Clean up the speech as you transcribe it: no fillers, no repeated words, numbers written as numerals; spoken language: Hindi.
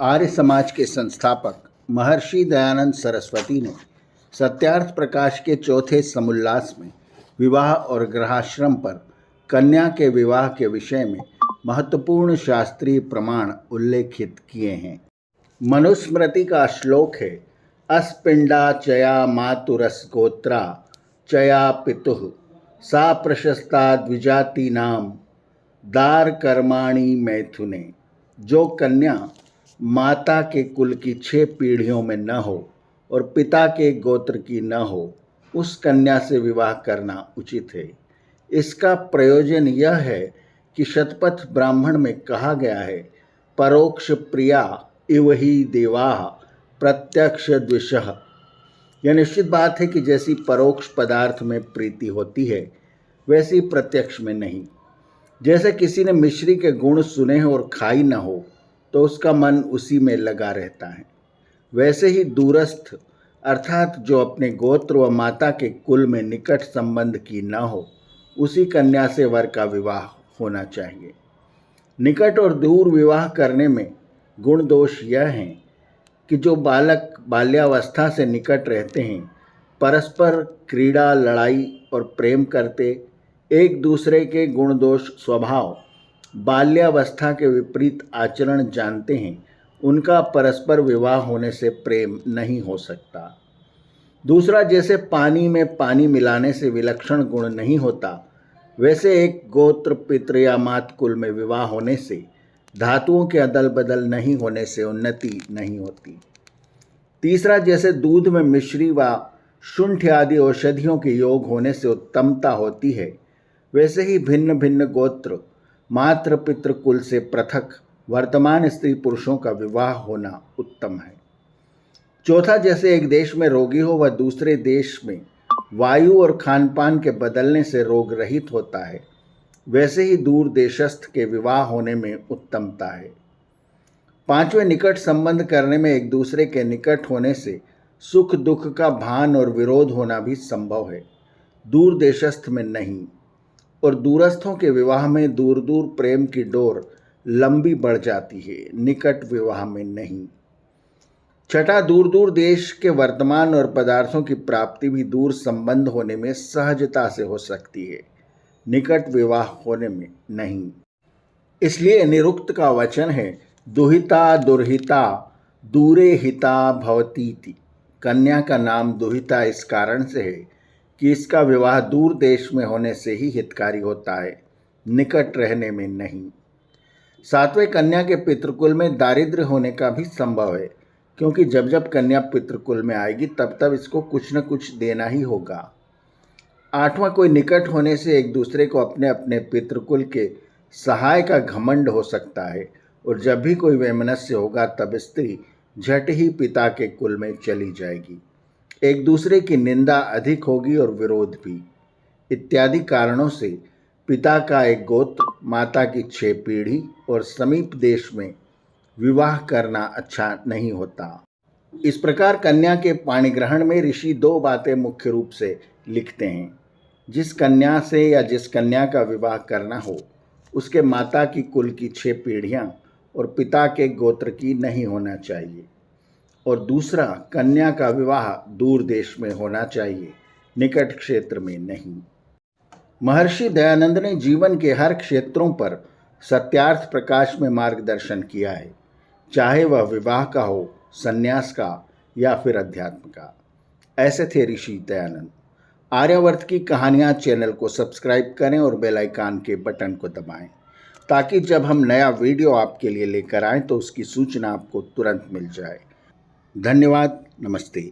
आर्य समाज के संस्थापक महर्षि दयानंद सरस्वती ने सत्यार्थ प्रकाश के चौथे समुल्लास में विवाह और गृहाश्रम पर कन्या के विवाह के विषय में महत्वपूर्ण शास्त्रीय प्रमाण उल्लेखित किए हैं। मनुस्मृति का श्लोक है, अस्पिंडा चया मातुरस्गोत्रा चया पितुः सा प्रशस्ता द्विजाति नाम दार कर्माणि मैथुने। जो कन्या माता के कुल की 6 पीढ़ियों में न हो और पिता के गोत्र की न हो, उस कन्या से विवाह करना उचित है। इसका प्रयोजन यह है कि शतपथ ब्राह्मण में कहा गया है, परोक्ष प्रिया इव ही देवाः प्रत्यक्ष द्विषः। यह निश्चित बात है कि जैसी परोक्ष पदार्थ में प्रीति होती है वैसी प्रत्यक्ष में नहीं। जैसे किसी ने मिश्री के गुण सुने हो और खाई न हो तो उसका मन उसी में लगा रहता है, वैसे ही दूरस्थ अर्थात जो अपने गोत्र व माता के कुल में निकट संबंध की न हो, उसी कन्या से वर का विवाह होना चाहिए। निकट और दूर विवाह करने में गुण दोष यह है कि जो बालक बाल्यावस्था से निकट रहते हैं, परस्पर क्रीड़ा लड़ाई और प्रेम करते, एक दूसरे के गुण दोष स्वभाव बाल्यावस्था के विपरीत आचरण जानते हैं, उनका परस्पर विवाह होने से प्रेम नहीं हो सकता। दूसरा, जैसे पानी में पानी मिलाने से विलक्षण गुण नहीं होता, वैसे एक गोत्र पितृ या मात कुल में विवाह होने से धातुओं के अदल बदल नहीं होने से उन्नति नहीं होती। तीसरा, जैसे दूध में मिश्री व शुंठ आदि औषधियों के योग होने से उत्तमता होती है, वैसे ही भिन्न भिन्न गोत्र मातृ पितृ कुल से पृथक वर्तमान स्त्री पुरुषों का विवाह होना उत्तम है। चौथा, जैसे एक देश में रोगी हो वह दूसरे देश में वायु और खान पान के बदलने से रोग रहित होता है, वैसे ही दूर देशस्थ के विवाह होने में उत्तमता है। पांचवें, निकट संबंध करने में एक दूसरे के निकट होने से सुख दुख का भान और विरोध होना भी संभव है, दूर देशस्थ में नहीं। और दूरस्थों के विवाह में दूर दूर प्रेम की डोर लंबी बढ़ जाती है, निकट विवाह में नहीं। छठा, दूर दूर देश के वर्तमान और पदार्थों की प्राप्ति भी दूर संबंध होने में सहजता से हो सकती है, निकट विवाह होने में नहीं। इसलिए निरुक्त का वचन है, दुहिता दुर्हिता दूरे हिता भवतीति। कन्या का नाम दुहिता इस कारण से है कि इसका विवाह दूर देश में होने से ही हितकारी होता है, निकट रहने में नहीं। सातवें, कन्या के पितृकुल में दारिद्र्य होने का भी संभव है, क्योंकि जब जब कन्या पितृकुल में आएगी तब तब इसको कुछ न कुछ देना ही होगा। आठवां, कोई निकट होने से एक दूसरे को अपने अपने पितृकुल के सहाय का घमंड हो सकता है, और जब भी कोई वैमनस्य होगा तब स्त्री झट ही पिता के कुल में चली जाएगी, एक दूसरे की निंदा अधिक होगी और विरोध भी। इत्यादि कारणों से पिता का एक गोत्र, माता की 6 पीढ़ी और समीप देश में विवाह करना अच्छा नहीं होता। इस प्रकार कन्या के पाणिग्रहण में ऋषि 2 बातें मुख्य रूप से लिखते हैं। जिस कन्या से या जिस कन्या का विवाह करना हो, उसके माता की कुल की 6 पीढ़ियां और पिता के गोत्र की नहीं होना चाहिए। और दूसरा, कन्या का विवाह दूर देश में होना चाहिए, निकट क्षेत्र में नहीं। महर्षि दयानंद ने जीवन के हर क्षेत्रों पर सत्यार्थ प्रकाश में मार्गदर्शन किया है, चाहे वह विवाह का हो, संन्यास का या फिर अध्यात्म का। ऐसे थे ऋषि दयानंद। आर्यावर्त की कहानियाँ चैनल को सब्सक्राइब करें और बेल आइकन के बटन को दबाएं, ताकि जब हम नया वीडियो आपके लिए लेकर आएं तो उसकी सूचना आपको तुरंत मिल जाए। धन्यवाद। नमस्ते।